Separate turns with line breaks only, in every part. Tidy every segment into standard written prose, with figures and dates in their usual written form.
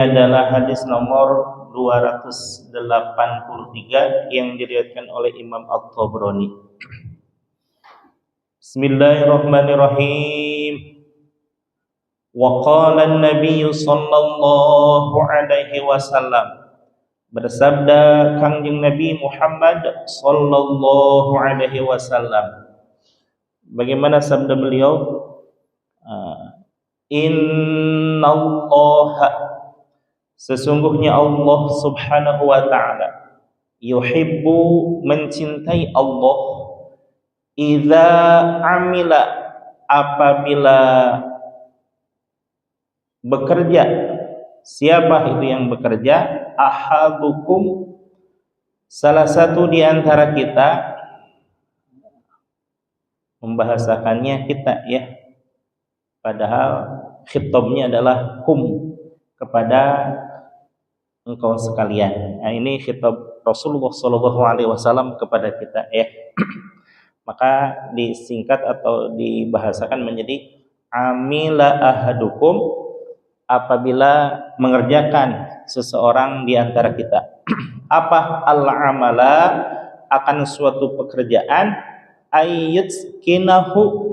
adalah hadis nomor 283 yang diriwayatkan oleh Imam At-Tabrani. Bismillahirrahmanirrahim. Wa qala an-nabiy sallallahu alaihi wasallam, bersabda Kangjeng Nabi Muhammad sallallahu alaihi wasallam. Bagaimana sabda beliau? Innallaha, sesungguhnya Allah subhanahu wa ta'ala, yuhibbu, mencintai Allah, idza amila, apabila bekerja. Siapa itu yang bekerja? Ahadukum, salah satu di antara kita. Membahasakannya kita ya, padahal khitabnya adalah hum, kepada engkau sekalian. Nah, ini khitab Rasulullah sallallahu alaihi wasallam kepada kita ya. Maka disingkat atau dibahasakan menjadi amila ahadukum, apabila mengerjakan seseorang di antara kita. Apa al-amala? Akan suatu pekerjaan, ayyutskinahu,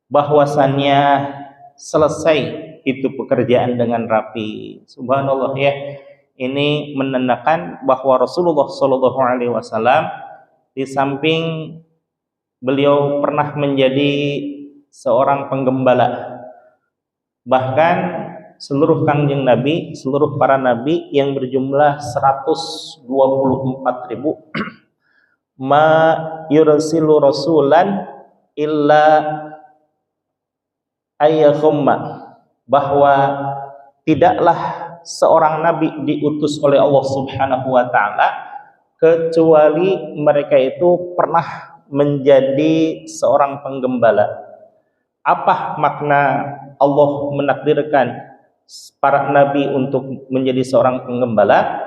bahwasannya selesai itu pekerjaan dengan rapi. Subhanallah ya. Ini menandakan bahwa Rasulullah sallallahu alaihi wasallam di samping beliau pernah menjadi seorang penggembala, bahkan seluruh Kangjeng Nabi, seluruh para nabi yang berjumlah 124.000, ma yursilu rasulan illa ayyakhumma, bahwa tidaklah seorang nabi diutus oleh Allah subhanahu wa ta'ala kecuali mereka itu pernah menjadi seorang penggembala. Apa makna Allah menakdirkan para nabi untuk menjadi seorang penggembala?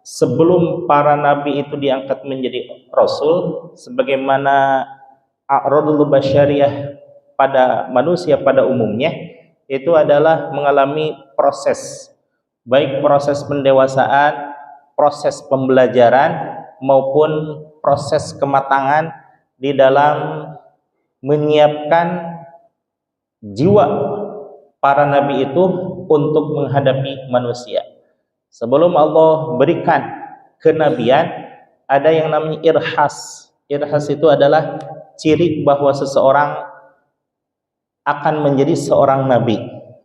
Sebelum para nabi itu diangkat menjadi rasul, sebagaimana a'radul basyariyah pada manusia pada umumnya, itu adalah mengalami proses, baik proses pendewasaan, proses pembelajaran, maupun proses kematangan di dalam menyiapkan jiwa para nabi itu untuk menghadapi manusia. Sebelum Allah berikan kenabian, ada yang namanya irhas. Irhas itu adalah ciri bahwa seseorang akan menjadi seorang nabi.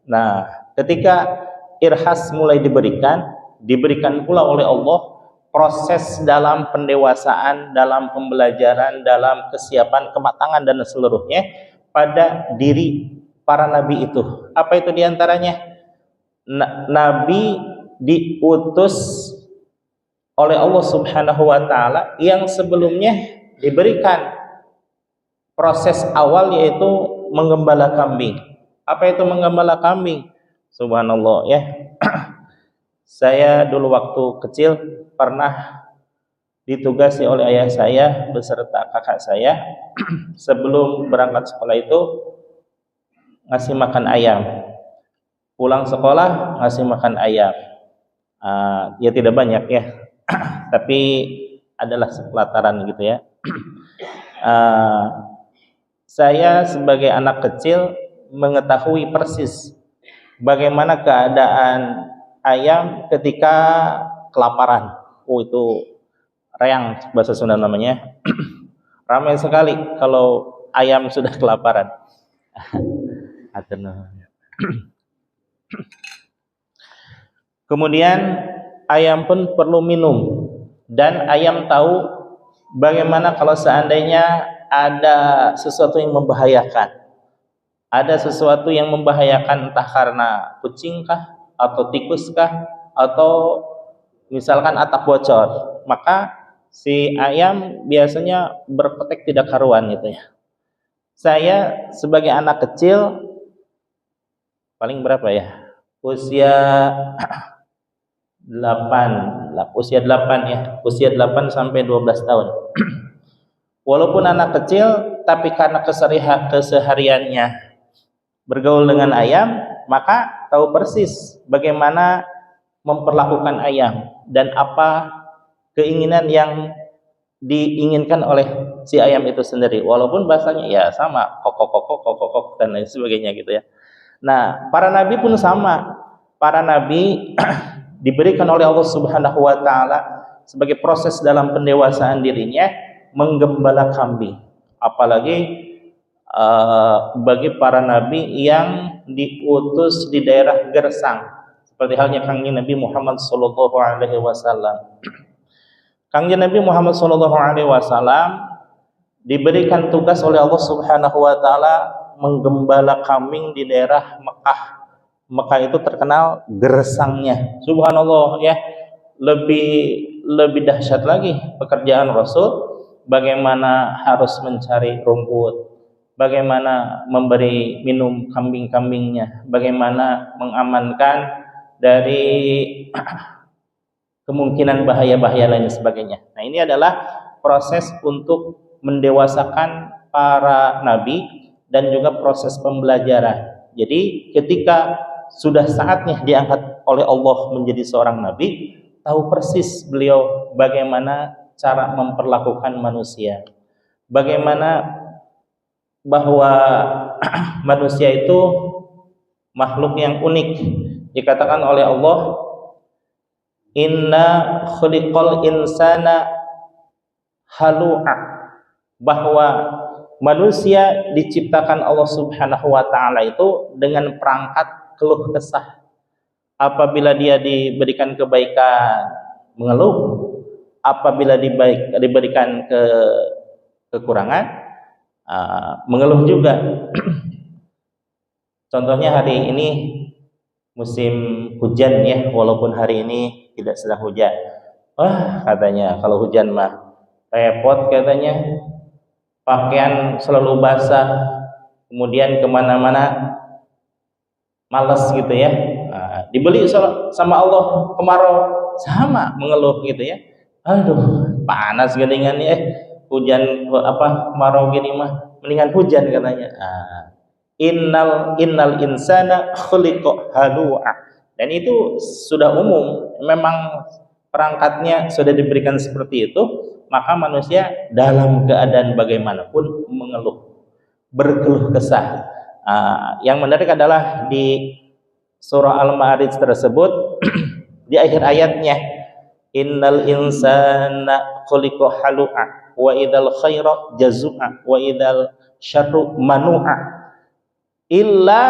Nah, ketika irhas mulai diberikan pula oleh Allah proses dalam pendewasaan, dalam pembelajaran, dalam kesiapan, kematangan dan seluruhnya pada diri para nabi itu. Apa itu diantaranya? Nabi diutus oleh Allah subhanahu wa ta'ala yang sebelumnya diberikan proses awal, yaitu menggembala kambing. Apa itu menggembala kambing? Subhanallah ya. Saya dulu waktu kecil pernah ditugasi oleh ayah saya beserta kakak saya sebelum berangkat sekolah itu ngasih makan ayam. Pulang sekolah ngasih makan ayam. Ya tidak banyak ya, tapi adalah sepelataran gitu ya. Saya sebagai anak kecil mengetahui persis bagaimana keadaan ayam ketika kelaparan. Itu reang bahasa Sunda namanya. Ramai sekali kalau ayam sudah kelaparan. Kemudian ayam pun perlu minum, dan ayam tahu bagaimana kalau seandainya ada sesuatu yang membahayakan. Ada sesuatu yang membahayakan, entah karena kucing kah, atau tikus kah, atau misalkan atap bocor, maka si ayam biasanya berpetek tidak karuan gitu ya. Saya sebagai anak kecil, paling berapa ya? Usia 8 ya, usia 8 sampai 12 tahun. Walaupun anak kecil, tapi karena kesehariannya bergaul dengan ayam, maka tahu persis bagaimana memperlakukan ayam dan apa keinginan yang diinginkan oleh si ayam itu sendiri, walaupun bahasanya ya sama, kok kok kok kok kok kok dan lain sebagainya gitu ya. Nah, para nabi pun sama. Para nabi diberikan oleh Allah Subhanahu wa taala sebagai proses dalam pendewasaan dirinya menggembala kambing. Apalagi bagi para nabi yang diutus di daerah gersang, seperti halnya kangjeng Nabi Muhammad sallallahu alaihi wasallam. Kangjeng Nabi Muhammad sallallahu alaihi wasallam diberikan tugas oleh Allah Subhanahu wa taala menggembala kambing di daerah Mekah. Mekah itu terkenal gersangnya. Subhanallah ya. Lebih dahsyat lagi pekerjaan Rasul, bagaimana harus mencari rumput, bagaimana memberi minum kambing-kambingnya, bagaimana mengamankan dari kemungkinan bahaya-bahaya lain dan sebagainya. Nah, ini adalah proses untuk mendewasakan para nabi dan juga proses pembelajaran. Jadi ketika sudah saatnya diangkat oleh Allah menjadi seorang nabi, tahu persis beliau bagaimana cara memperlakukan manusia, bagaimana bahwa manusia itu makhluk yang unik. Dikatakan oleh Allah, inna khuliqal insana halu'a, bahwa manusia diciptakan Allah Subhanahu wa taala itu dengan perangkat keluh kesah. Apabila dia diberikan kebaikan mengeluh, apabila diberikan kekurangan mengeluh juga. Contohnya hari ini musim hujan ya, walaupun hari ini tidak sedang hujan. Wah, katanya kalau hujan mah repot katanya, pakaian selalu basah, kemudian kemana-mana males gitu ya. Dibeli sama Allah kemarau, sama mengeluh gitu ya. Aduh, panas geningannya, hujan kemarau gini mah mendingan hujan katanya. Innal insana khuliqa halu'a. Dan itu sudah umum, memang perangkatnya sudah diberikan seperti itu, maka manusia dalam keadaan bagaimanapun mengeluh, berkeluh kesah. Yang menarik adalah di surah Al-Ma'arij tersebut di akhir ayatnya, innal insana khuliqa halu'a wa idzal khaira jazu'a wa idzal syarru manu'a, illa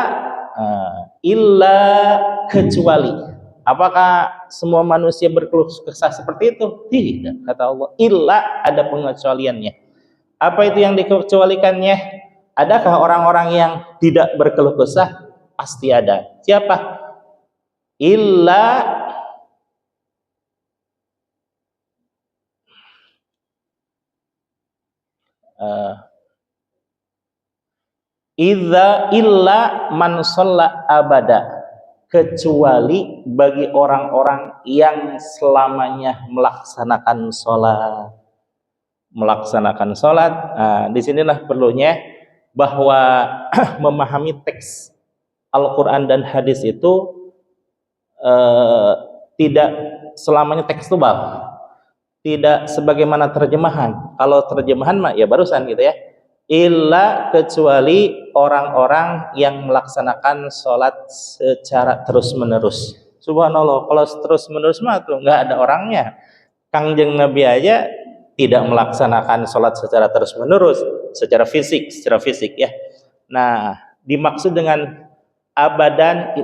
kecuali. Apakah semua manusia berkeluh kesah seperti itu? Tidak, kata Allah. Illa, ada pengecualiannya. Apa itu yang dikecualikannya? Adakah orang-orang yang tidak berkeluh kesah? Pasti ada. Siapa? Illa illa man shalla abada, kecuali bagi orang-orang yang selamanya melaksanakan sholat. Disinilah perlunya bahwa memahami teks Al-Quran dan hadis itu tidak selamanya tekstual, tidak sebagaimana terjemahan. Kalau terjemahan mah ya barusan gitu ya, illa kecuali orang-orang yang melaksanakan sholat secara terus-menerus. Subhanallah, kalau terus-menerus mah tuh nggak ada orangnya. Kangjeng Nabi aja tidak melaksanakan sholat secara terus-menerus, secara fisik ya. Nah, dimaksud dengan abadan,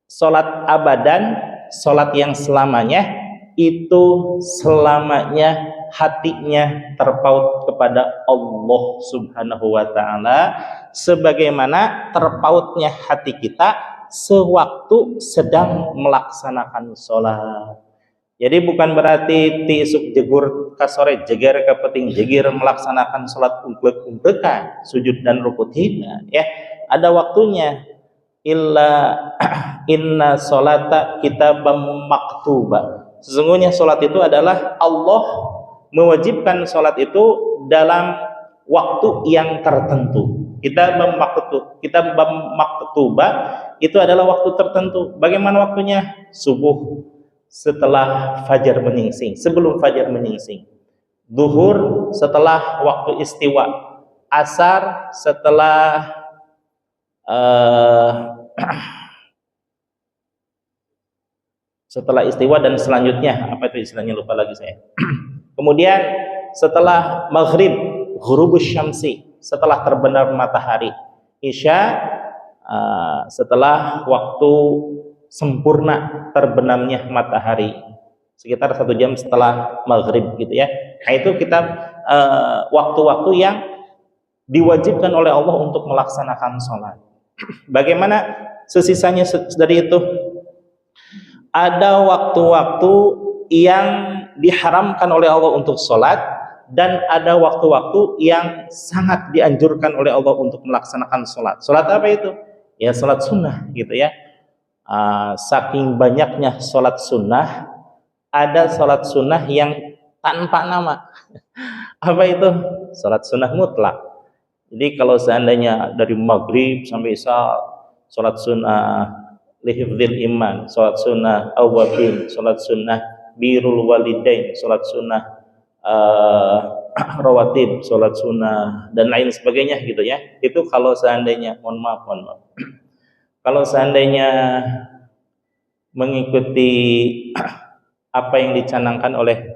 sholat yang selamanya, itu selamanya hatinya terpaut kepada Allah Subhanahu wa taala, sebagaimana terpautnya hati kita sewaktu sedang melaksanakan sholat. Jadi bukan berarti tisuk jegur kasore jeger kepeting jegir melaksanakan sholat umplek-umplekan, sujud dan rukuk, tidak ya. Ada waktunya. Inna sholata kitabam maktuba. Sesungguhnya sholat itu adalah Allah mewajibkan sholat itu dalam waktu yang tertentu. Kitab maktubah itu adalah waktu tertentu. Bagaimana waktunya? Subuh setelah fajar menyingsing, sebelum fajar menyingsing. Zuhur setelah waktu istiwa. Asar setelah setelah istiwa dan selanjutnya, apa itu istilahnya, lupa lagi saya. Kemudian setelah maghrib, ghurubus syamsi, setelah terbenam matahari. Isya setelah waktu sempurna terbenamnya matahari, sekitar 1 jam setelah maghrib gitu ya. Nah itu kita waktu-waktu yang diwajibkan oleh Allah untuk melaksanakan sholat. Bagaimana sesisanya dari itu? Ada waktu-waktu yang diharamkan oleh Allah untuk sholat, dan ada waktu-waktu yang sangat dianjurkan oleh Allah untuk melaksanakan sholat. Sholat apa itu? Ya sholat sunnah gitu ya. Saking banyaknya sholat sunnah, ada sholat sunnah yang tanpa nama. Apa itu? Sholat sunnah mutlak. Jadi kalau seandainya dari maghrib sampai isya, sholat sunnah lihifdzil iman, sholat sunnah awwabin, sholat sunnah birrul walidain, sholat sunnah rawatib, sholat sunnah dan lain sebagainya gitu ya. Itu kalau seandainya, mohon maaf, kalau seandainya mengikuti apa yang dicanangkan oleh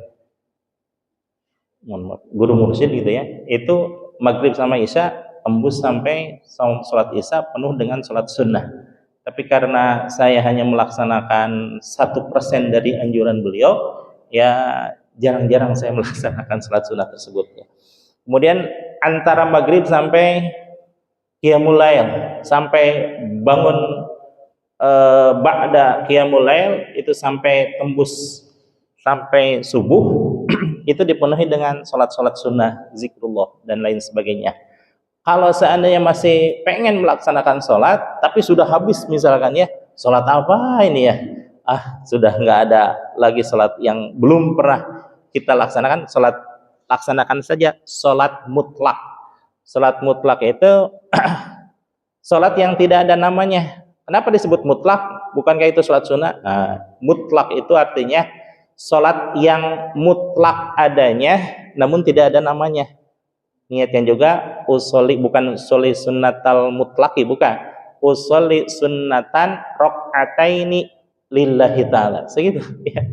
guru mursyid gitu ya, itu maghrib sama isya tembus sampai sholat isya penuh dengan sholat sunnah. Tapi karena saya hanya melaksanakan 1% dari anjuran beliau, ya jarang-jarang saya melaksanakan sholat sunnah tersebut ya. Kemudian antara maghrib sampai qiyamul lail, sampai bangun ba'da qiyamul lail, itu sampai tembus sampai subuh, itu dipenuhi dengan sholat-sholat sunnah, zikrullah dan lain sebagainya. Kalau seandainya masih pengen melaksanakan sholat tapi sudah habis misalkan ya, sholat apa ini ya, sudah nggak ada lagi sholat yang belum pernah kita laksanakan, laksanakan saja sholat mutlak. Sholat mutlak itu sholat yang tidak ada namanya. Kenapa disebut mutlak? Bukankah itu sholat sunnah? Mutlak itu artinya sholat yang mutlak adanya namun tidak ada namanya. Niatkan juga usolli, bukan usolli sunnatal mutlaki, bukan, usolli sunnatan rok'ataini lillahi ta'ala, segitu ya.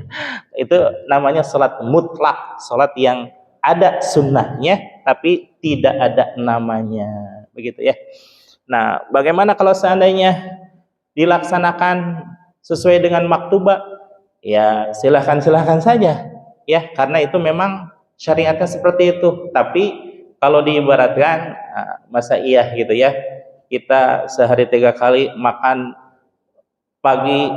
Itu namanya sholat mutlak, sholat yang ada sunnahnya tapi tidak ada namanya, begitu ya. Nah, bagaimana kalau seandainya dilaksanakan sesuai dengan maktubah? Ya silahkan saja ya, karena itu memang syariatnya seperti itu. Tapi kalau diibaratkan, masa iya gitu ya, kita sehari 3 kali makan, pagi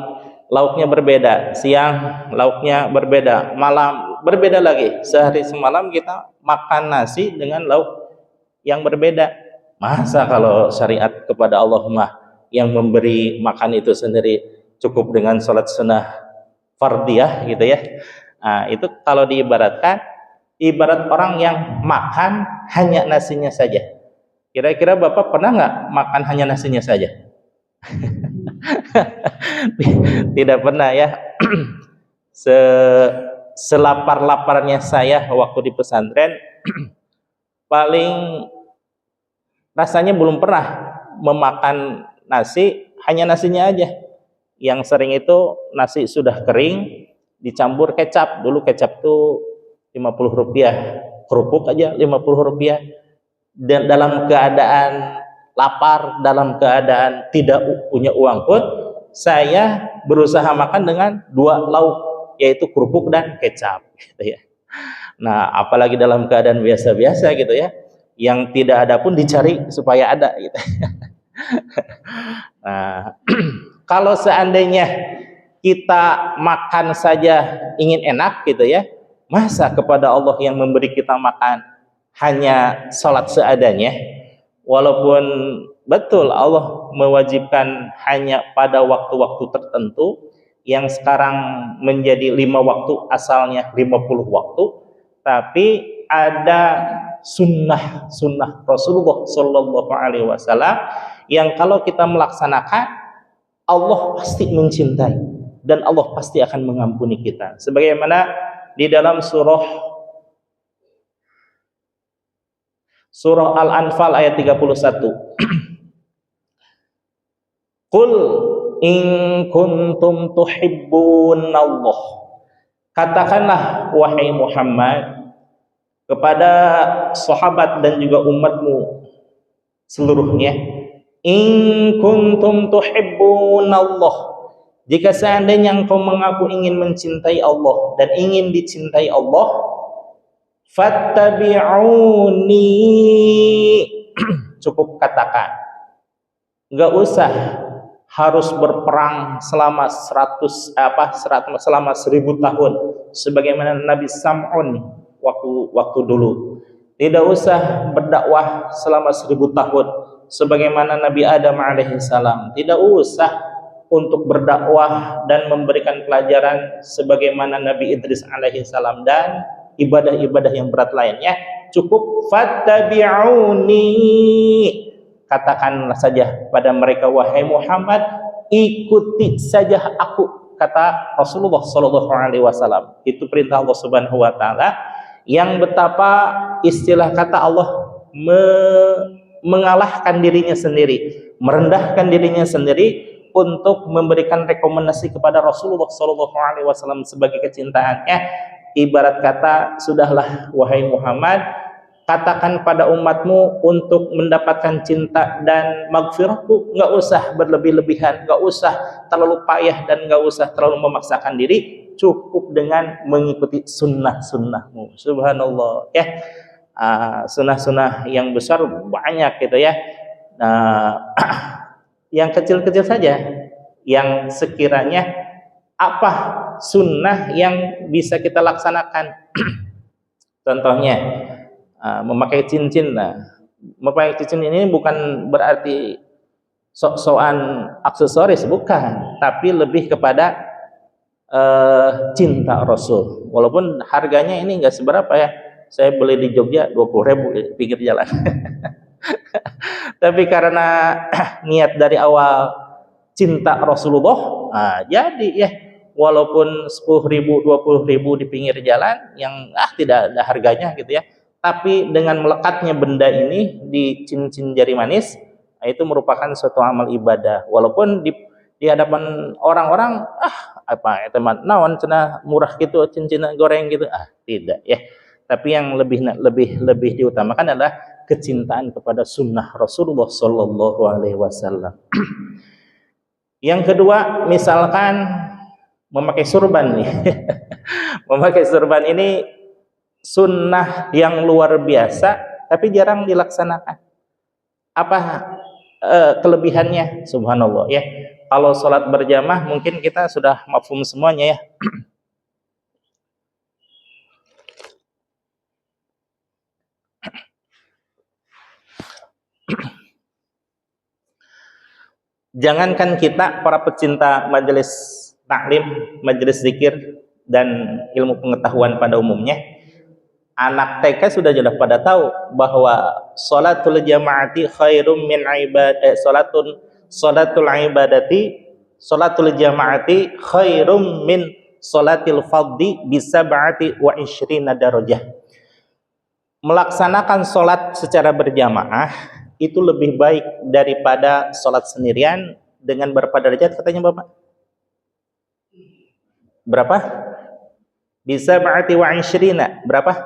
lauknya berbeda, siang lauknya berbeda, malam berbeda lagi, sehari semalam kita makan nasi dengan lauk yang berbeda. Masa kalau syariat kepada Allah mah yang memberi makan itu sendiri cukup dengan sholat sunnah fardiyah gitu ya. Itu kalau diibaratkan, ibarat orang yang makan hanya nasinya saja. Kira-kira Bapak pernah nggak makan hanya nasinya saja? Tidak pernah ya. Selapar-laparnya saya waktu di pesantren, paling rasanya belum pernah memakan nasi hanya nasinya aja. Yang sering itu nasi sudah kering dicampur kecap. Dulu kecap tuh 50 rupiah, kerupuk aja 50 rupiah. Dan dalam keadaan lapar, dalam keadaan tidak punya uang pun, saya berusaha makan dengan 2 lauk, yaitu kerupuk dan kecap gitu ya. Nah, apalagi dalam keadaan biasa-biasa gitu ya, yang tidak ada pun dicari supaya ada gitu. Nah, kalau seandainya kita makan saja ingin enak gitu ya, masa kepada Allah yang memberi kita makan hanya sholat seadanya? Walaupun betul Allah mewajibkan hanya pada waktu-waktu tertentu, yang sekarang menjadi 5 waktu, asalnya 50 waktu, tapi ada sunnah Rasulullah Sallallahu Alaihi Wasallam yang kalau kita melaksanakan Allah pasti mencintai dan Allah pasti akan mengampuni kita. Sebagaimana di dalam surah Al-Anfal ayat 31. Qul in kuntum tuhibbunallah. Katakanlah wahai Muhammad kepada sahabat dan juga umatmu seluruhnya, in kuntum tuhibbunallah, jika seandainya engkau mengaku ingin mencintai Allah dan ingin dicintai Allah, fattabi'uni, cukup katakan, enggak usah harus berperang selama 1000 tahun sebagaimana Nabi Sam'un waktu dulu. Tidak usah berdakwah selama 1000 tahun sebagaimana Nabi Adam alaihissalam. Tidak usah untuk berdakwah dan memberikan pelajaran sebagaimana Nabi Idris alaihissalam dan ibadah-ibadah yang berat lainnya. Cukup fattabi'uni, katakanlah saja pada mereka, wahai Muhammad, ikuti saja aku, kata Rasulullah Sallallahu Alaihi Wasallam. Itu perintah Allah Subhanahu Wa Taala, yang betapa istilah kata Allah mengalahkan dirinya sendiri, merendahkan dirinya sendiri untuk memberikan rekomendasi kepada Rasulullah Sallallahu Alaihi Wasallam sebagai kecintaannya. Ibarat kata, sudahlah wahai Muhammad, katakan pada umatmu untuk mendapatkan cinta dan maghfirahku, nggak usah berlebih-lebihan, nggak usah terlalu payah dan nggak usah terlalu memaksakan diri, cukup dengan mengikuti sunnah-sunnahmu. Subhanallah ya. Sunnah-sunnah yang besar banyak gitu ya. Yang kecil-kecil saja, yang sekiranya apa sunnah yang bisa kita laksanakan. Contohnya memakai cincin. Memakai cincin ini bukan berarti sok-sokan aksesoris, bukan, tapi lebih kepada cinta Rasul. Walaupun harganya ini enggak seberapa ya, saya beli di Jogja 20.000 di pinggir jalan. Tapi karena niat dari awal cinta Rasulullah, jadi ya walaupun 10.000 20.000 di pinggir jalan yang tidak ada harganya gitu ya, tapi dengan melekatnya benda ini di cincin jari manis, itu merupakan suatu amal ibadah. Walaupun di hadapan orang-orang, apa ya teman, naon cenah murah gitu cincin goreng gitu, tidak ya. Tapi yang lebih diutamakan adalah kecintaan kepada sunnah Rasulullah Sallallahu Alaihi Wasallam. Yang kedua, misalkan memakai surban nih. Memakai surban ini sunnah yang luar biasa, tapi jarang dilaksanakan. Apa kelebihannya? Subhanallah ya. Kalau sholat berjamaah mungkin kita sudah mafhum semuanya ya. Jangankan kita para pecinta majelis taklim, majelis zikir dan ilmu pengetahuan pada umumnya, anak TK sudah pada tahu bahwa sholatul jamaati khairum min sholatul jamaati khairum min sholatil fardhi bisab'ati wa ishrina darajah. Melaksanakan sholat secara berjamaah itu lebih baik daripada sholat sendirian dengan berapa derajat katanya Bapak? Berapa? Bisa berarti wa ishrina, berapa?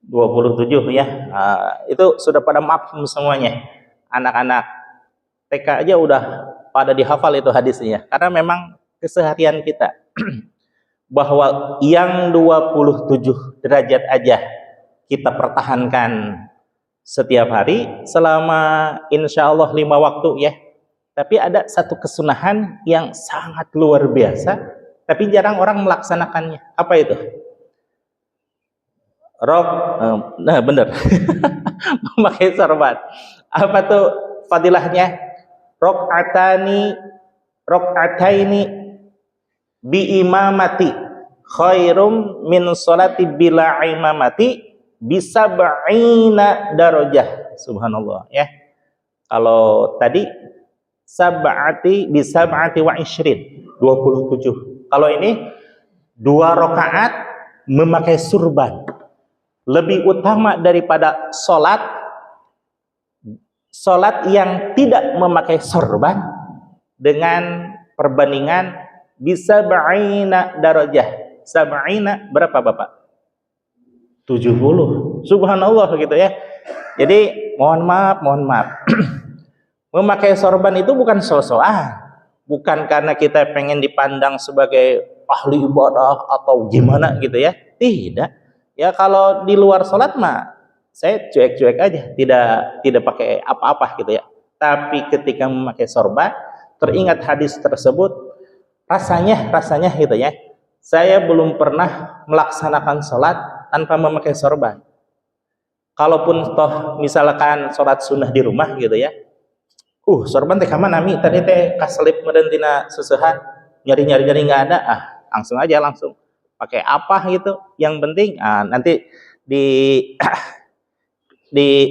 27 ya. Itu sudah pada mafhum semuanya. Anak-anak TK aja udah pada dihafal itu hadisnya. Karena memang keseharian kita bahwa yang 27 derajat aja kita pertahankan setiap hari selama insya Allah 5 waktu ya. Tapi ada satu kesunahan yang sangat luar biasa, tapi jarang orang melaksanakannya. Apa itu? Nah benar. Memakai sorban. Apa tuh fadilahnya? Rok'ataini bi imamati khairum min sholati bila imamati bisab'ina darajah. Subhanallah ya. Kalau tadi bisab'ati wa ishrin, 27. Kalau ini 2 rakaat memakai surban lebih utama daripada solat yang tidak memakai sorban dengan perbandingan bisab'ina darajah. Sab'ina berapa Bapak? 70. Subhanallah gitu ya. Jadi mohon maaf memakai sorban itu bukan so-soan, bukan karena kita pengen dipandang sebagai ahli ibadah atau gimana gitu ya. Tidak. Ya kalau di luar sholat mah saya cuek-cuek aja, tidak pakai apa-apa gitu ya. Tapi ketika memakai sorban, teringat hadis tersebut, rasanya gitu ya. Saya belum pernah melaksanakan sholat tanpa memakai sorban. Kalaupun toh misalkan sholat sunnah di rumah gitu ya, sorban teh kamana mi tadi teh kaselip meureun tina susuhan, nyari nggak ada, langsung pakai apa gitu. Yang penting nanti di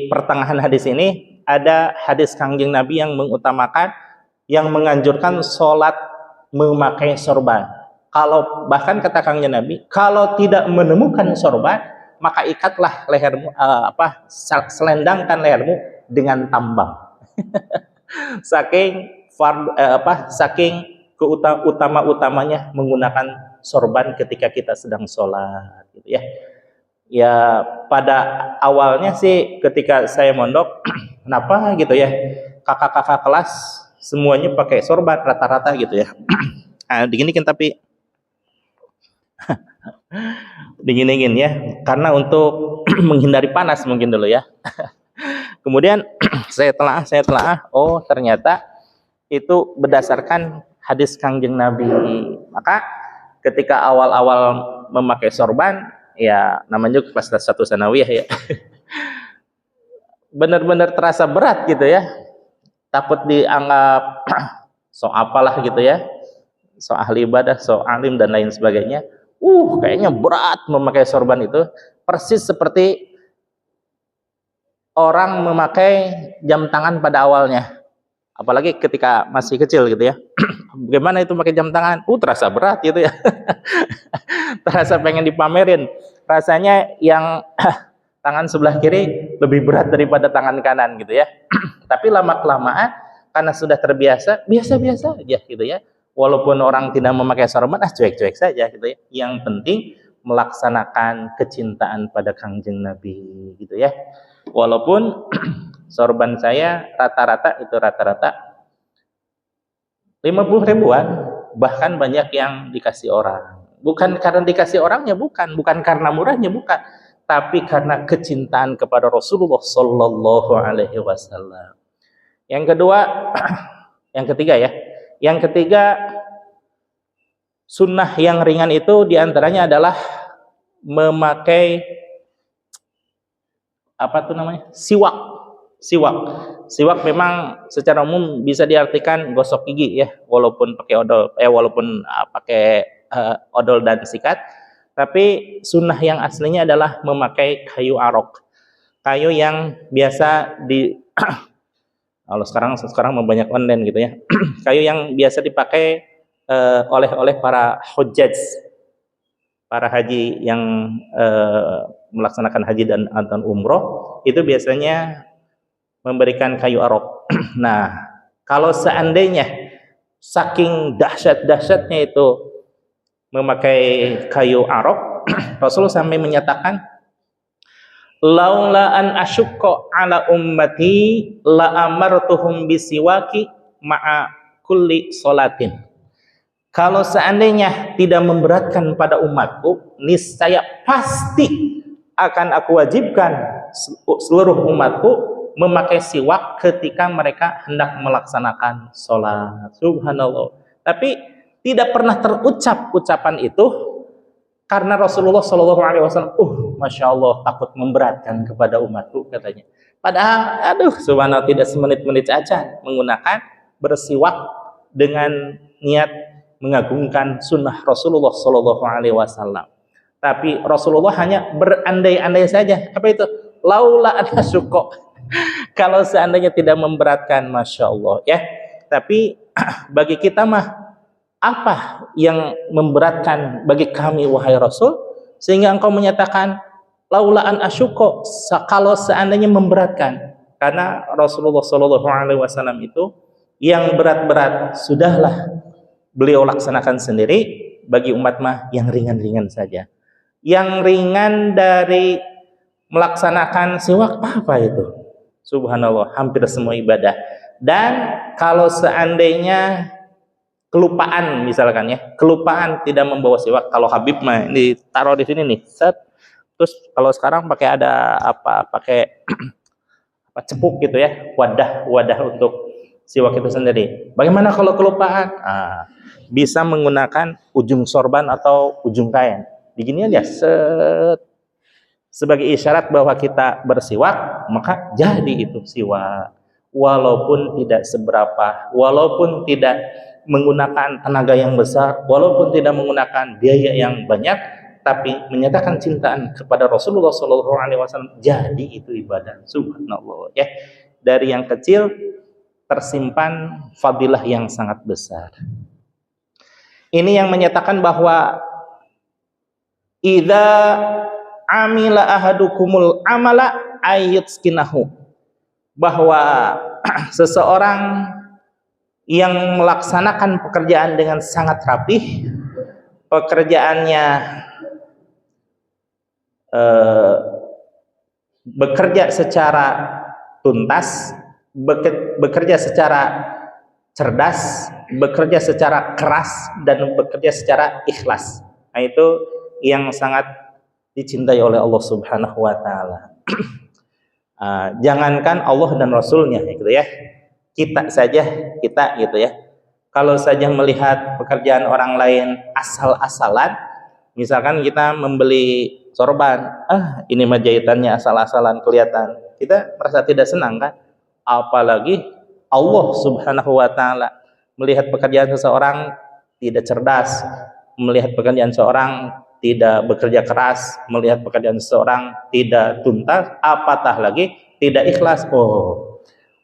pertengahan hadis ini ada hadis Kangjeng Nabi yang mengutamakan, yang menganjurkan sholat memakai sorban. Kalau bahkan kata Kangjeng Nabi, kalau tidak menemukan sorban, maka ikatlah lehermu, selendangkan lehermu dengan tambang. saking utama-utamanya menggunakan sorban ketika kita sedang sholat gitu ya. Ya pada awalnya sih ketika saya mondok kenapa gitu ya, kakak-kakak kelas semuanya pakai sorban rata-rata gitu ya. Dingin tapi dingin ya, karena untuk menghindari panas mungkin dulu ya. Kemudian saya telah, oh ternyata itu berdasarkan hadis Kangjeng Nabi. Maka ketika awal-awal memakai sorban, ya namanya juga kelas 1 sanawiyah ya, benar-benar terasa berat gitu ya, takut dianggap so apalah gitu ya, so ahli ibadah, so alim dan lain sebagainya. Kayaknya berat memakai sorban itu, persis seperti orang memakai jam tangan pada awalnya, apalagi ketika masih kecil gitu ya. Bagaimana itu pakai jam tangan? Terasa berat gitu ya. Terasa pengen dipamerin. Rasanya yang tangan sebelah kiri lebih berat daripada tangan kanan gitu ya. Tapi lama-kelamaan karena sudah terbiasa, biasa-biasa aja gitu ya. Walaupun orang tidak memakai sorban, cuek-cuek saja gitu ya. Yang penting melaksanakan kecintaan pada Kangjeng Nabi gitu ya. Walaupun sorban saya rata-rata 50 ribuan, bahkan banyak yang dikasih orang. Bukan karena dikasih orangnya, bukan karena murahnya, bukan, tapi karena kecintaan kepada Rasulullah Sallallahu Alaihi Wasallam. Yang ketiga, sunnah yang ringan itu diantaranya adalah memakai siwak. Memang secara umum bisa diartikan gosok gigi ya, walaupun pakai odol dan sikat. Tapi sunnah yang aslinya adalah memakai kayu arok, kayu yang biasa kalau sekarang banyak online gitu ya. Kayu yang biasa dipakai oleh para hujjaj, para haji yang melaksanakan haji dan umroh, itu biasanya memberikan kayu arok. Nah, kalau seandainya saking dahsyatnya itu memakai kayu arok, Rasul sampai menyatakan, laula an asyukka ala ummati la amartuhum bisiwaki ma'a kulli salatin. Kalau seandainya tidak memberatkan pada umatku, niscaya pasti akan aku wajibkan seluruh umatku memakai siwak ketika mereka hendak melaksanakan sholat. Subhanallah. Tapi tidak pernah terucap ucapan itu karena Rasulullah Shallallahu Alaihi Wasallam, masya Allah, takut memberatkan kepada umatku katanya. Padahal, subhanallah, tidak semenit-menit saja menggunakan bersiwak dengan niat mengagungkan sunnah Rasulullah Shallallahu Alaihi Wasallam. Tapi Rasulullah hanya berandai-andai saja. Apa itu? Laula an asyqa. Kalau seandainya tidak memberatkan, masya Allah ya. Tapi bagi kita mah, apa yang memberatkan bagi kami wahai Rasul sehingga engkau menyatakan laula an asyqa, kalau seandainya memberatkan? Karena Rasulullah Shallallahu Alaihi Wasallam itu yang berat-berat sudahlah beliau laksanakan sendiri, bagi umat mah yang ringan-ringan saja. Yang ringan dari melaksanakan siwak apa itu? Subhanallah, hampir semua ibadah. Dan kalau seandainya kelupaan misalkan ya, kelupaan tidak membawa siwak, kalau Habib mah ini taruh di sini nih, set. Terus kalau sekarang pakai ada apa? Pakai apa, cepuk gitu ya, wadah untuk siwak itu sendiri. Bagaimana kalau kelupaan? Bisa menggunakan ujung sorban atau ujung kain. Begini aja, set, sebagai isyarat bahwa kita bersiwak, maka jadi itu siwak. Walaupun tidak seberapa, walaupun tidak menggunakan tenaga yang besar, walaupun tidak menggunakan biaya yang banyak, tapi menyatakan cintaan kepada Rasulullah SAW, jadi itu ibadah. Subhanallah ya. Dari yang kecil tersimpan fadilah yang sangat besar. Ini yang menyatakan bahwa idza amila ahadukumul amala ayyutskinahu, bahwa seseorang yang melaksanakan pekerjaan dengan sangat rapih, pekerjaannya bekerja secara tuntas, bekerja secara cerdas, bekerja secara keras, dan bekerja secara ikhlas. Nah, itu yang sangat dicintai oleh Allah Subhanahu wa taala. Jangankan Allah dan Rasulnya gitu ya, kita gitu ya, kalau saja melihat pekerjaan orang lain asal-asalan, misalkan kita membeli sorban, ini mah jahitannya asal-asalan kelihatan, kita merasa tidak senang kan? Apalagi Allah Subhanahu wa taala melihat pekerjaan seseorang tidak cerdas, melihat pekerjaan seseorang tidak bekerja keras, melihat pekerjaan seseorang tidak tuntas, apatah lagi tidak ikhlas.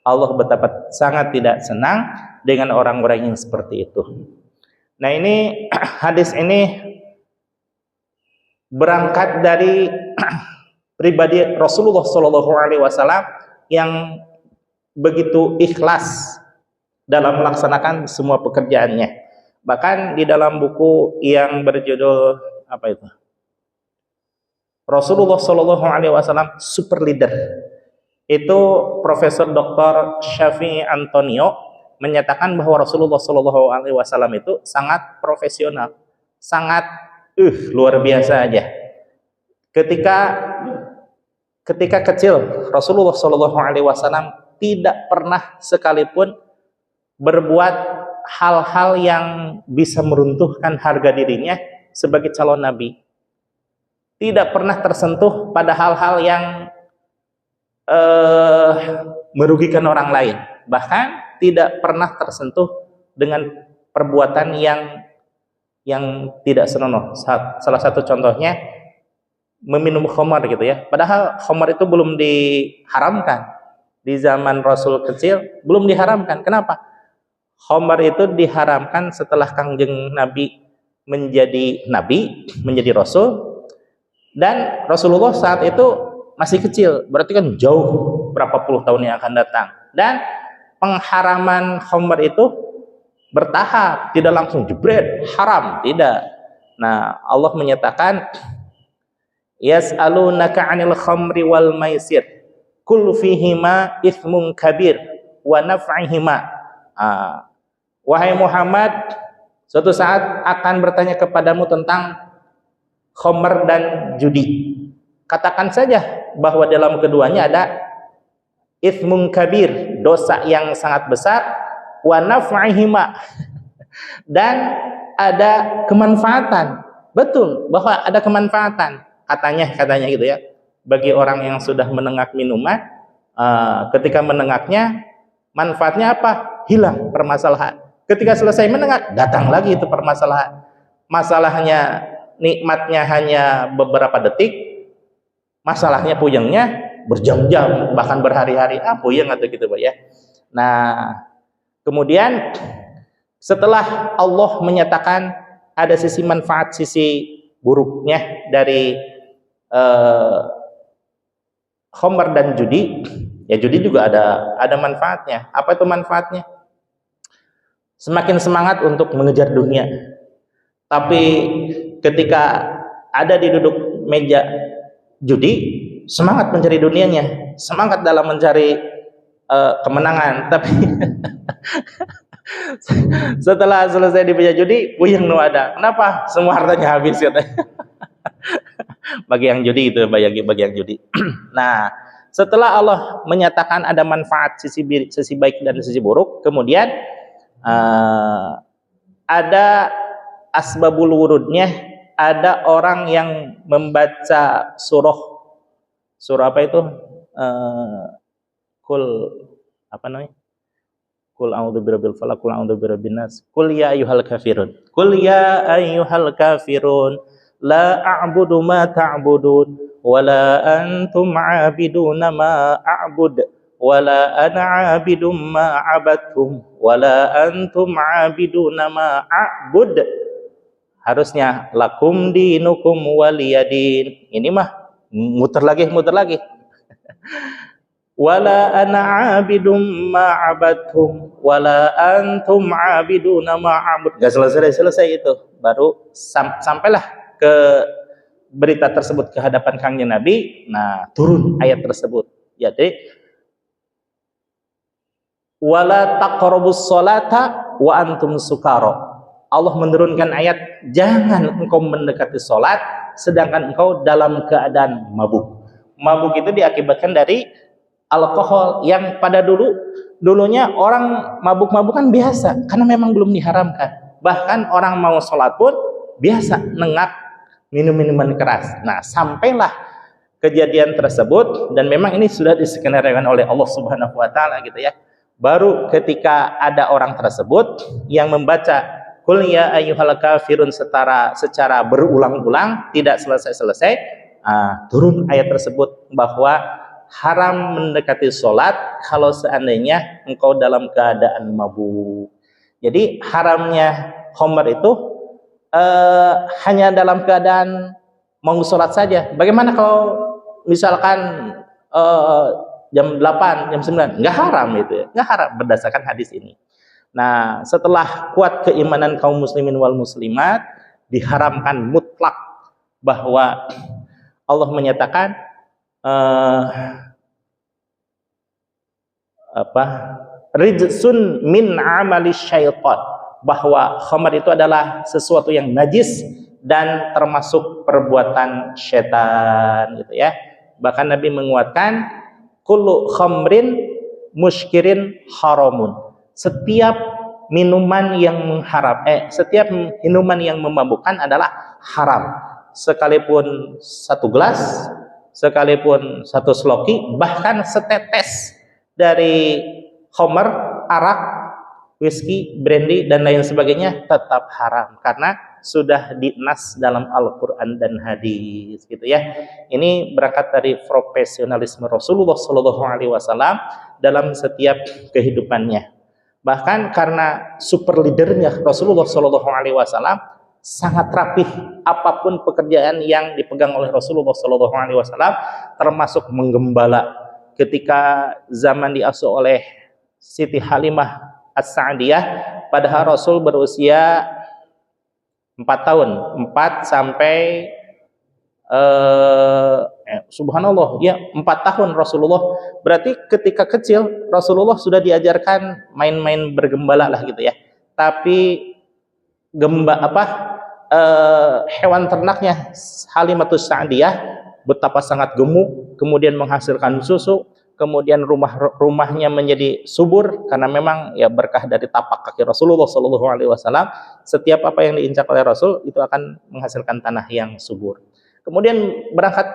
Allah betapa sangat tidak senang dengan orang-orang yang seperti itu. Nah, ini hadis ini berangkat dari pribadi Rasulullah SAW yang begitu ikhlas dalam melaksanakan semua pekerjaannya. Bahkan di dalam buku yang berjudul apa itu, Rasulullah SAW Super Leader, itu Profesor Dr. Syafi'i Antonio menyatakan bahwa Rasulullah SAW itu sangat profesional, sangat luar biasa aja. Ketika kecil, Rasulullah SAW tidak pernah sekalipun berbuat hal-hal yang bisa meruntuhkan harga dirinya sebagai calon nabi. Tidak pernah tersentuh pada hal-hal yang merugikan orang lain. Bahkan tidak pernah tersentuh dengan perbuatan yang tidak senonoh. Salah satu contohnya meminum khamar gitu ya. Padahal khamar itu belum diharamkan. Di zaman Rasul kecil belum diharamkan. Kenapa? Khamar itu diharamkan setelah Kangjeng Nabi menjadi nabi, menjadi rasul, dan Rasulullah saat itu masih kecil, berarti kan jauh berapa puluh tahun yang akan datang. Dan pengharaman khamar itu bertahap, tidak langsung jebret haram, tidak. Nah, Allah menyatakan yas'alunaka 'anil khamri wal maisir kul fihima itsmun kabir wa naf'ihima. Wahai Muhammad, suatu saat akan bertanya kepadamu tentang khamr dan judi. Katakan saja bahwa dalam keduanya ada itsmun kabir, dosa yang sangat besar, wa naf'ihima, dan ada kemanfaatan. Betul bahwa ada kemanfaatan, katanya gitu ya. Bagi orang yang sudah menenggak minuman, ketika menenggaknya, manfaatnya apa? Hilang permasalahan. Ketika selesai menenggak, datang lagi itu permasalahan. Masalahnya nikmatnya hanya beberapa detik, masalahnya puyengnya berjam-jam bahkan berhari-hari. Puyeng atau gitu Pak ya. Nah, kemudian setelah Allah menyatakan ada sisi manfaat, sisi buruknya dari khamr dan judi, ya judi juga ada manfaatnya. Apa itu manfaatnya? Semakin semangat untuk mengejar dunia. Tapi ketika ada di duduk meja judi, semangat mencari dunianya, semangat dalam mencari kemenangan. Tapi setelah selesai di meja judi, puyeng nu ada. Kenapa? Semua hartanya habis katanya. Bagi yang judi itu, bagi yang judi. Nah, setelah Allah menyatakan ada manfaat sisi baik dan sisi buruk, kemudian ada asbabul wurudnya, ada orang yang membaca surah apa itu? Kul apa namanya? Kul a'udzu birabbil falaq, kul a'udzu birabbin nas, kul ya ayyuhal kafirun. Kul ya ayyuhal kafirun, la a'budu ma ta'budun, wala antum 'abiduna ma a'bud, wala ana 'abidum ma 'abadtum, wala antum 'abiduna ma a'bud. Harusnya lakum dinukum waliyadin. Ini mah muter lagi. Wala ana 'abidum ma 'abadtum wala antum 'abiduna ma a'bud. Enggak selesai itu. Baru sampailah ke berita tersebut ke hadapan Kangjeng Nabi. Nah, turun ayat tersebut. Jadi wala taqrabus sholata wa antum sukara. Allah menurunkan ayat, jangan engkau mendekati sholat sedangkan engkau dalam keadaan mabuk. Mabuk itu diakibatkan dari alkohol yang pada dulunya orang mabuk-mabukan biasa karena memang belum diharamkan. Bahkan orang mau sholat pun biasa nengak minum-minuman keras. Nah, sampailah kejadian tersebut dan memang ini sudah diskenariokan oleh Allah Subhanahu wa taala gitu ya. Baru ketika ada orang tersebut yang membaca Qul ya ayyuhal kafirun secara berulang-ulang, tidak selesai-selesai, turun ayat tersebut bahwa haram mendekati sholat kalau seandainya engkau dalam keadaan mabuk. Jadi haramnya khamr itu hanya dalam keadaan mau sholat saja. Bagaimana kalau misalkan jam 8, jam 9? Nggak haram itu ya, nggak haram berdasarkan hadis ini. Nah, setelah kuat keimanan kaum muslimin wal muslimat, diharamkan mutlak bahwa Allah menyatakan rijsun min amali syaitan, bahwa khamar itu adalah sesuatu yang najis dan termasuk perbuatan syaitan gitu ya. Bahkan Nabi menguatkan kullu khamrin muskirin haramun. Setiap minuman yang setiap minuman yang memabukkan adalah haram, sekalipun satu gelas, sekalipun satu sloki, bahkan setetes dari khamr, arak, whisky, brandy dan lain sebagainya tetap haram karena sudah dinas dalam Al-Quran dan hadis gitu ya. Ini berangkat dari profesionalisme Rasulullah SAW dalam setiap kehidupannya. Bahkan karena super leadernya Rasulullah SAW sangat rapih, apapun pekerjaan yang dipegang oleh Rasulullah SAW, termasuk menggembala. Ketika zaman diasuh oleh Siti Halimah As-Sa'diyah, padahal Rasul berusia 4 tahun, 4 sampai subhanallah ya, 4 tahun Rasulullah. Berarti ketika kecil Rasulullah sudah diajarkan main-main bergembala lah gitu ya. Tapi hewan ternaknya Halimatus Sa'diyah betapa sangat gemuk, kemudian menghasilkan susu, kemudian rumahnya menjadi subur karena memang ya berkah dari tapak kaki Rasulullah SAW. Setiap apa yang diinjak oleh Rasul itu akan menghasilkan tanah yang subur. Kemudian berangkat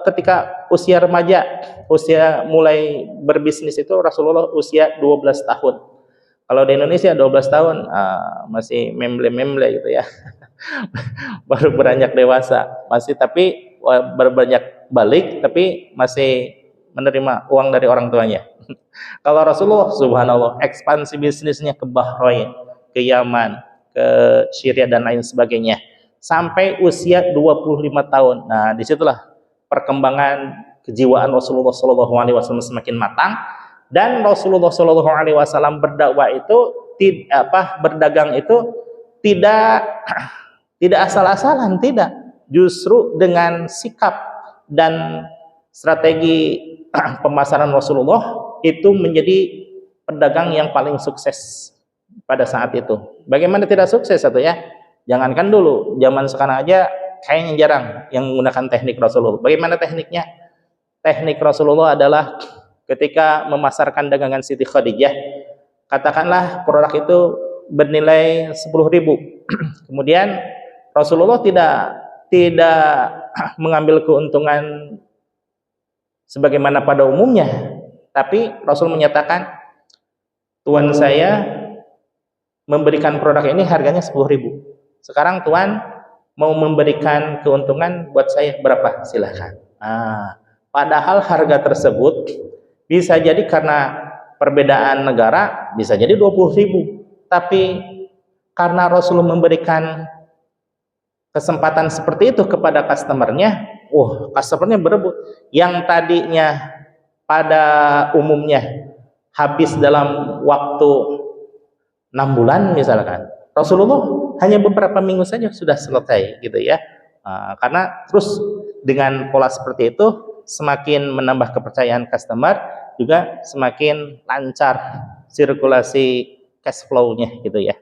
ketika usia remaja, usia mulai berbisnis itu Rasulullah usia 12 tahun. Kalau di Indonesia 12 tahun masih memble-memble gitu ya. baru beranjak dewasa, masih tapi beranjak balik tapi masih menerima uang dari orang tuanya. Kalau Rasulullah subhanallah ekspansi bisnisnya ke Bahrain, ke Yaman, ke Syria dan lain sebagainya sampai usia 25 tahun. Nah, disitulah perkembangan kejiwaan Rasulullah Shallallahu Alaihi Wasallam semakin matang, dan Rasulullah Shallallahu Alaihi Wasallam berdakwah itu berdagang itu tidak tidak asal-asalan, tidak, justru dengan sikap dan strategi pemasaran Rasulullah itu menjadi pedagang yang paling sukses pada saat itu. Bagaimana tidak sukses satu ya? Jangankan dulu, zaman sekarang aja kayaknya jarang yang menggunakan teknik Rasulullah. Bagaimana tekniknya? Teknik Rasulullah adalah ketika memasarkan dagangan Siti Khadijah, katakanlah produk itu bernilai 10.000. Kemudian Rasulullah tidak mengambil keuntungan sebagaimana pada umumnya, tapi Rasul menyatakan, Tuan saya memberikan produk ini harganya 10.000. Sekarang Tuan mau memberikan keuntungan buat saya berapa? Silahkan. Padahal harga tersebut bisa jadi karena perbedaan negara bisa jadi 20.000, tapi karena Rasul memberikan kesempatan seperti itu kepada customernya, customernya berebut. Yang tadinya pada umumnya habis dalam waktu 6 bulan misalkan, Rasulullah hanya beberapa minggu saja sudah selesai gitu ya. Karena terus dengan pola seperti itu semakin menambah kepercayaan customer, juga semakin lancar sirkulasi cash flow-nya gitu ya.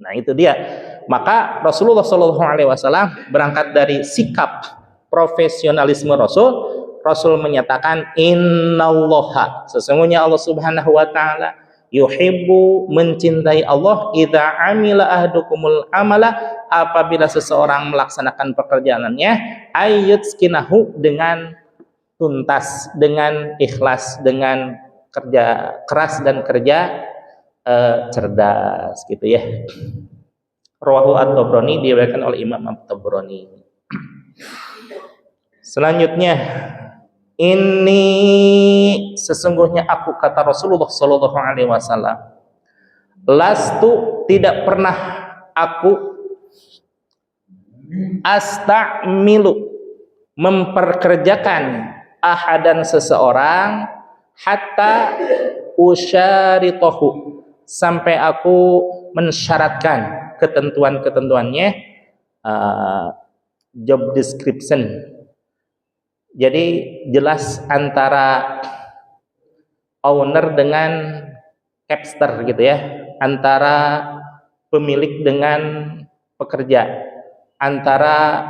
Nah itu dia. Maka Rasulullah Shallallahu Alaihi Wasallam berangkat dari sikap profesionalisme Rasul. Rasul menyatakan, Innallaha, sesungguhnya Allah Subhanahu Wa Taala yuhibbu, mencintai Allah, idza amila ahdukumul amala, apabila seseorang melaksanakan pekerjaannya, ayyutskinahu, dengan tuntas, dengan ikhlas, dengan kerja keras dan kerja cerdas gitu ya. Rawahu at-Tabrani, diriwayatkan oleh Imam at-Tabrani. Selanjutnya, ini sesungguhnya aku, kata Rasulullah Shallallahu Alaihi Wasallam, lastu, tidak pernah aku, astamilu, memperkerjakan ahadan, seseorang, hatta usyaritohu, sampai aku mensyaratkan ketentuan-ketentuannya, job description. Jadi jelas antara owner dengan capster gitu ya, antara pemilik dengan pekerja, antara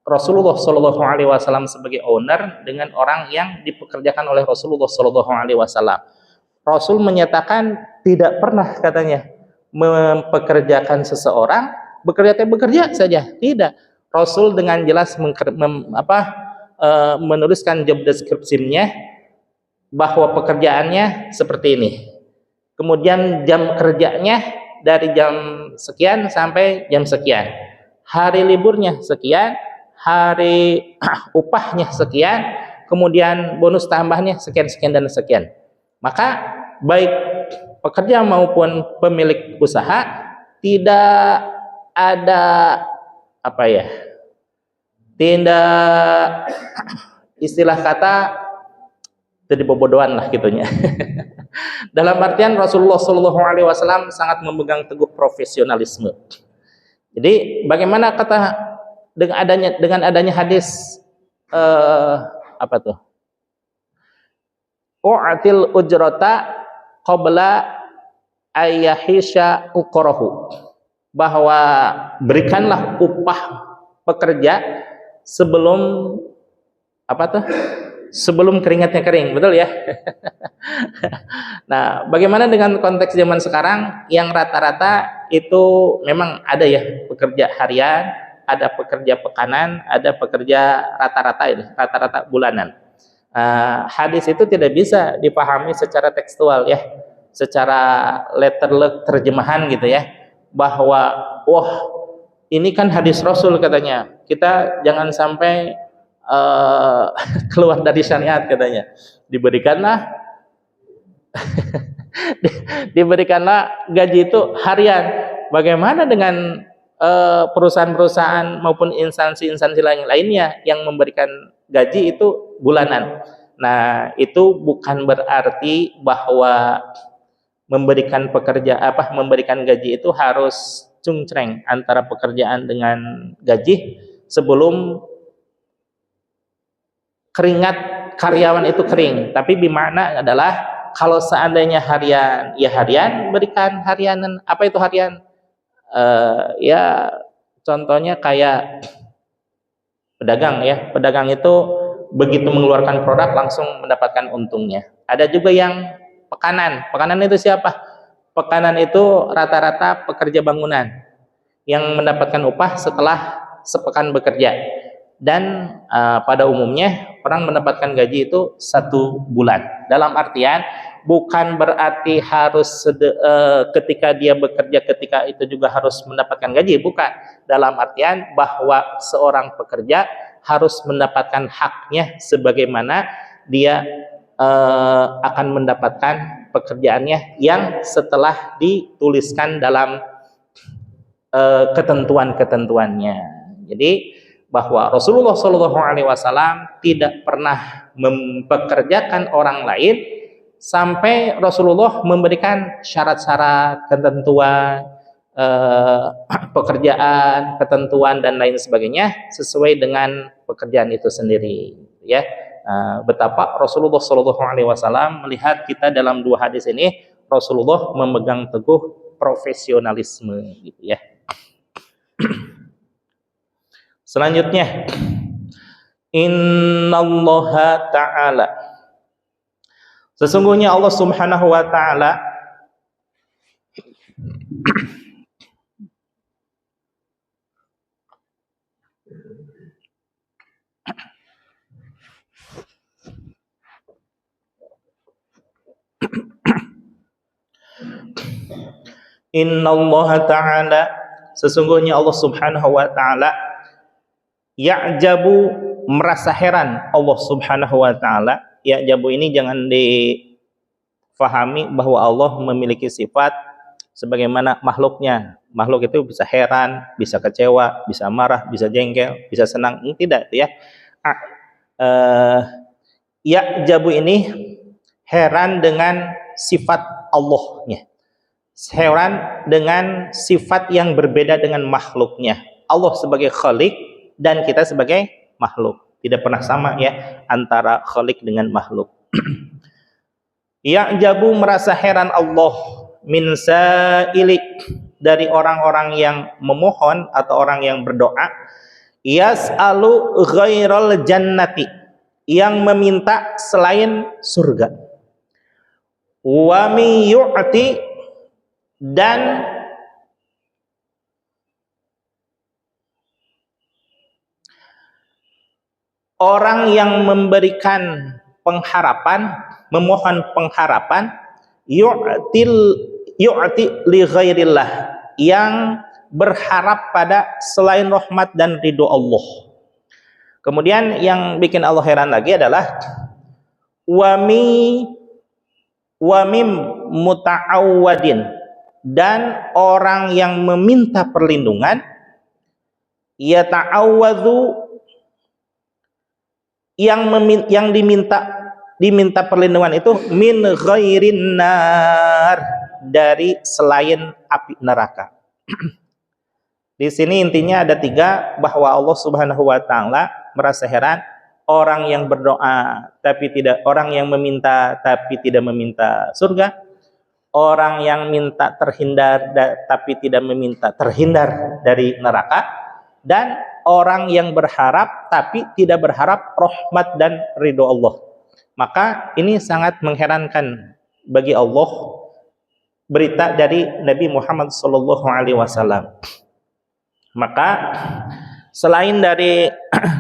Rasulullah Shallallahu Alaihi Wasallam sebagai owner dengan orang yang dipekerjakan oleh Rasulullah Shallallahu Alaihi Wasallam. Rasul menyatakan tidak pernah, katanya, mempekerjakan seseorang bekerja saja, tidak. Rasul dengan jelas menuliskan job description-nya bahwa pekerjaannya seperti ini. Kemudian jam kerjanya dari jam sekian sampai jam sekian. Hari liburnya sekian, hari upahnya sekian, kemudian bonus tambahnya sekian dan sekian. Maka baik pekerja maupun pemilik usaha tidak ada tidak, istilah kata, jadi bobodohan lah gitunya. Dalam artian Rasulullah Shallallahu Alaihi Wasallam sangat memegang teguh profesionalisme. Jadi bagaimana kata dengan adanya hadis u'til ujrata qabla ayyahisha uqrahu, bahwa berikanlah upah pekerja sebelum sebelum keringatnya kering, betul ya? Nah, bagaimana dengan konteks zaman sekarang yang rata-rata itu memang ada ya pekerja harian, ada pekerja pekanan, ada pekerja rata-rata bulanan. Hadis itu tidak bisa dipahami secara tekstual ya, secara letterlek terjemahan gitu ya, bahwa ini kan hadis Rasul katanya. Kita jangan sampai keluar dari syariat katanya. Diberikanlah diberikanlah gaji itu harian. Bagaimana dengan perusahaan-perusahaan maupun instansi-instansi lainnya yang memberikan gaji itu bulanan? Nah, itu bukan berarti bahwa memberikan gaji itu harus cungcreng antara pekerjaan dengan gaji sebelum keringat karyawan itu kering. Tapi bermakna adalah kalau seandainya harian, ya harian, berikan harianan. Apa itu harian? Ya contohnya kayak pedagang ya. Pedagang itu begitu mengeluarkan produk langsung mendapatkan untungnya. Ada juga yang pekanan. Pekanan itu siapa? Pekanan itu rata-rata pekerja bangunan yang mendapatkan upah setelah sepekan bekerja. Dan pada umumnya orang mendapatkan gaji itu 1 bulan. Dalam artian bukan berarti harus ketika dia bekerja ketika itu juga harus mendapatkan gaji, bukan. Dalam artian bahwa seorang pekerja harus mendapatkan haknya sebagaimana dia akan mendapatkan pekerjaannya yang setelah dituliskan dalam ketentuan-ketentuannya. Jadi bahwa Rasulullah SAW tidak pernah mempekerjakan orang lain sampai Rasulullah memberikan syarat-syarat, ketentuan pekerjaan, ketentuan dan lain sebagainya sesuai dengan pekerjaan itu sendiri. Ya, betapa Rasulullah SAW melihat kita dalam 2 hadis ini, Rasulullah memegang teguh profesionalisme, gitu ya. Selanjutnya, innallaha ta'ala, sesungguhnya Allah Subhanahu wa ta'ala innallaha ta'ala, sesungguhnya Allah Subhanahu wa ta'ala ya'jabu, merasa heran Allah Subhanahu wa ta'ala. Ya'jabu ini jangan difahami bahwa Allah memiliki sifat sebagaimana makhluknya. Makhluk itu bisa heran, bisa kecewa, bisa marah, bisa jengkel, bisa senang. Tidak itu ya. Ya'jabu ini heran dengan sifat Allahnya. Heran dengan sifat yang berbeda dengan makhluknya. Allah sebagai khalik dan kita sebagai makhluk. Tidak pernah sama ya antara khalik dengan makhluk. Ya'jabu, merasa heran Allah min sa'ili, dari orang-orang yang memohon atau orang yang berdoa, yas'alu ghairal jannati, yang meminta selain surga, wa mi yu'ti, dan orang yang memberikan pengharapan, memohon pengharapan, yu'ti li ghairillah, yang berharap pada selain rahmat dan ridho Allah. Kemudian yang bikin Allah heran lagi adalah wa mim muta'awwadin, dan orang yang meminta perlindungan, yata'awwadhu, yang diminta perlindungan itu min ghairin nar, dari selain api neraka. Di sini intinya ada 3, bahwa Allah Subhanahu wa ta'ala merasa heran orang yang berdoa tapi tidak, orang yang meminta tapi tidak meminta surga, orang yang minta terhindar tapi tidak meminta terhindar dari neraka, dan orang yang berharap tapi tidak berharap rahmat dan ridho Allah. Maka ini sangat mengherankan bagi Allah berita dari Nabi Muhammad SAW. Maka selain dari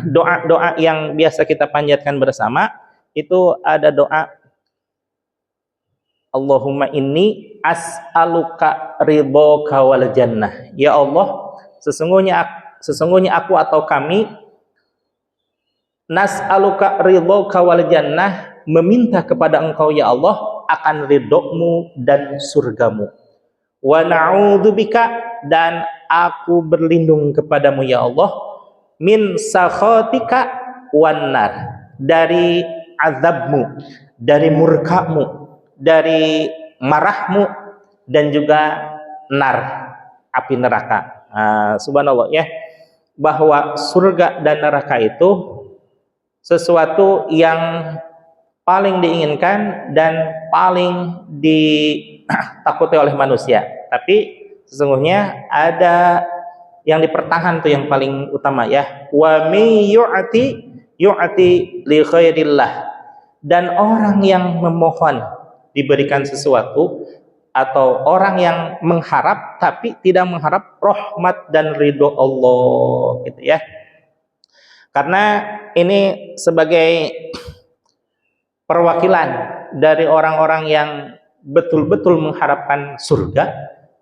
doa-doa yang biasa kita panjatkan bersama, itu ada doa Allahumma inni as'aluka ridhoka wal jannah. Ya Allah, sesungguhnya aku atau kami nas'aluka ridhoka wal jannah, meminta kepada engkau ya Allah akan ridhomu dan surgamu. Wa na'udzubika, dan aku berlindung kepadamu ya Allah min sakhatika wan nar, dari azabmu, dari murkamu, dari marahmu, dan juga nar, api neraka. Subhanallah ya, bahwa surga dan neraka itu sesuatu yang paling diinginkan dan paling ditakuti oleh manusia. Tapi sesungguhnya ada yang dipertahan tuh yang paling utama ya. Wa may yu'ti li khairillah, dan orang yang memohon diberikan sesuatu, atau orang yang mengharap tapi tidak mengharap rahmat dan ridho Allah gitu ya. Karena ini sebagai perwakilan dari orang-orang yang betul-betul mengharapkan surga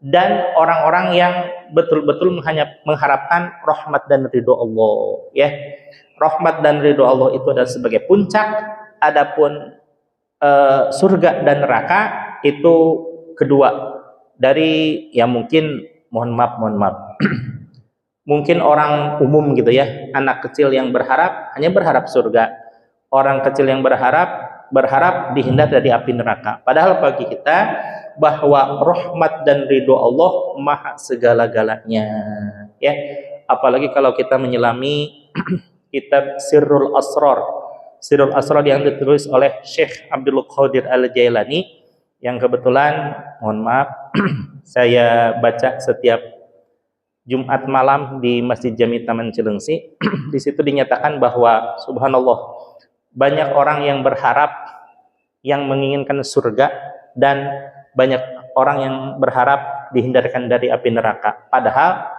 dan orang-orang yang betul-betul hanya mengharapkan rahmat dan ridho Allah ya. Rahmat dan ridho Allah itu adalah sebagai puncak, adapun surga dan neraka itu kedua dari yang mungkin mohon maaf mungkin orang umum gitu ya, anak kecil yang hanya berharap surga, orang kecil yang berharap dihindar dari api neraka. Padahal bagi kita bahwa rahmat dan ridho Allah maha segala-galanya ya. Apalagi kalau kita menyelami kitab Sirrul Asrar yang ditulis oleh Syekh Abdul Qadir Al-Jailani, yang kebetulan mohon maaf saya baca setiap Jumat malam di Masjid Jami Taman Cilengsi. Di situ dinyatakan bahwa subhanallah, banyak orang yang berharap, yang menginginkan surga, dan banyak orang yang berharap dihindarkan dari api neraka. Padahal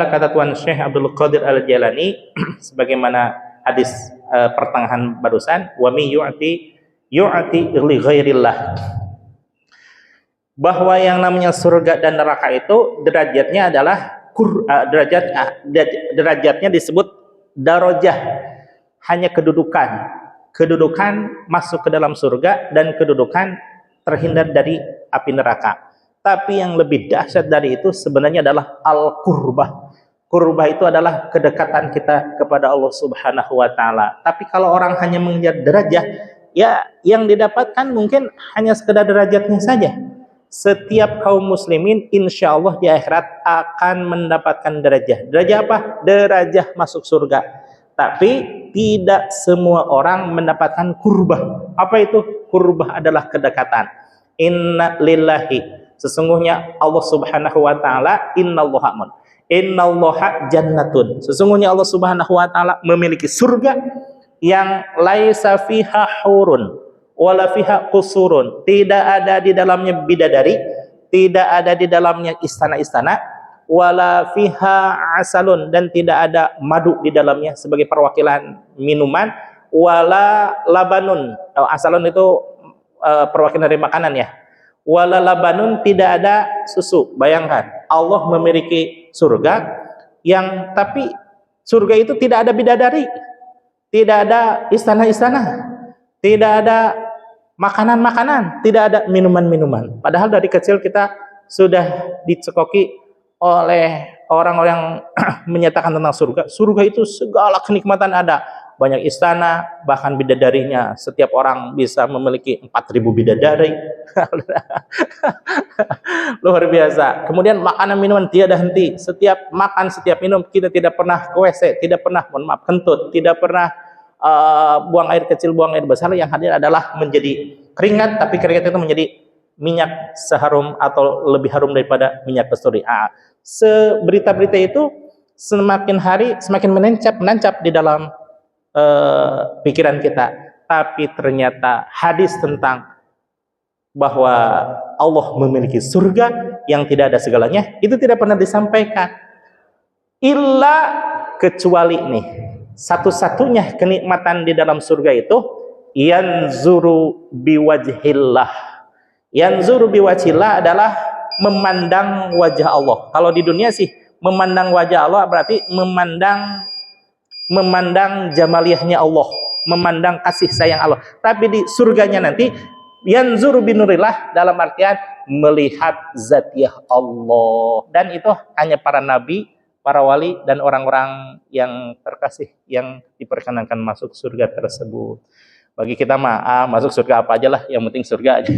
kata Tuan Syekh Abdul Qadir Al-Jailani sebagaimana hadis pertengahan barusan, wa may yu'ti li ghairillah, bahwa yang namanya surga dan neraka itu derajatnya adalah derajatnya disebut darajah, hanya kedudukan masuk ke dalam surga dan kedudukan terhindar dari api neraka. Tapi yang lebih dahsyat dari itu sebenarnya adalah al-qurbah. Qurbah itu adalah kedekatan kita kepada Allah Subhanahu wa taala. Tapi kalau orang hanya mengejar derajat, ya yang didapatkan mungkin hanya sekedar derajatnya saja. Setiap kaum muslimin insya Allah di akhirat akan mendapatkan derajah. Derajah apa? Derajah masuk surga. Tapi tidak semua orang mendapatkan qurbah. Apa itu? Qurbah adalah kedekatan. Inna lillahi, sesungguhnya Allah Subhanahu wa taala, innallaha jannatun, sesungguhnya Allah Subhanahu wa taala memiliki surga yang laisa fiha hurun wala fiha qusurun, tidak ada di dalamnya bidadari, tidak ada di dalamnya istana-istana, wala fiha asalun, dan tidak ada madu di dalamnya sebagai perwakilan minuman, wala labanun, asalun itu perwakilan dari makanan ya, wala labanun, tidak ada susu. Bayangkan Allah memiliki surga yang, tapi surga itu tidak ada bidadari, tidak ada istana-istana, tidak ada makanan-makanan, tidak ada minuman-minuman. Padahal dari kecil kita sudah dicekoki oleh orang-orang yang menyatakan tentang surga. Surga itu segala kenikmatan ada. Banyak istana, bahkan bidadarinya setiap orang bisa memiliki 4.000 bidadari. Luar biasa. Kemudian makanan minuman tiada henti. Setiap makan, setiap minum, kita tidak pernah ke WC, tidak pernah kentut, tidak pernah buang air kecil, buang air besar. Yang hadir adalah menjadi keringat, tapi keringat itu menjadi minyak seharum atau lebih harum daripada minyak kasturi. Seberita-berita itu semakin hari semakin menancap di dalam pikiran kita. Tapi ternyata hadis tentang bahwa Allah memiliki surga yang tidak ada segalanya itu tidak pernah disampaikan, illa kecuali nih, satu-satunya kenikmatan di dalam surga itu yanzuru biwajhillah. Yanzuru biwajhillah adalah memandang wajah Allah. Kalau di dunia sih memandang wajah Allah berarti memandang jamaliyahnya Allah, memandang kasih sayang Allah. Tapi di surganya nanti yanzuru binurillah dalam artian melihat zatiah Allah, dan itu hanya para nabi, para wali dan orang-orang yang terkasih yang diperkenankan masuk surga tersebut. Bagi kita mah masuk surga apa aja lah, yang penting surga aja.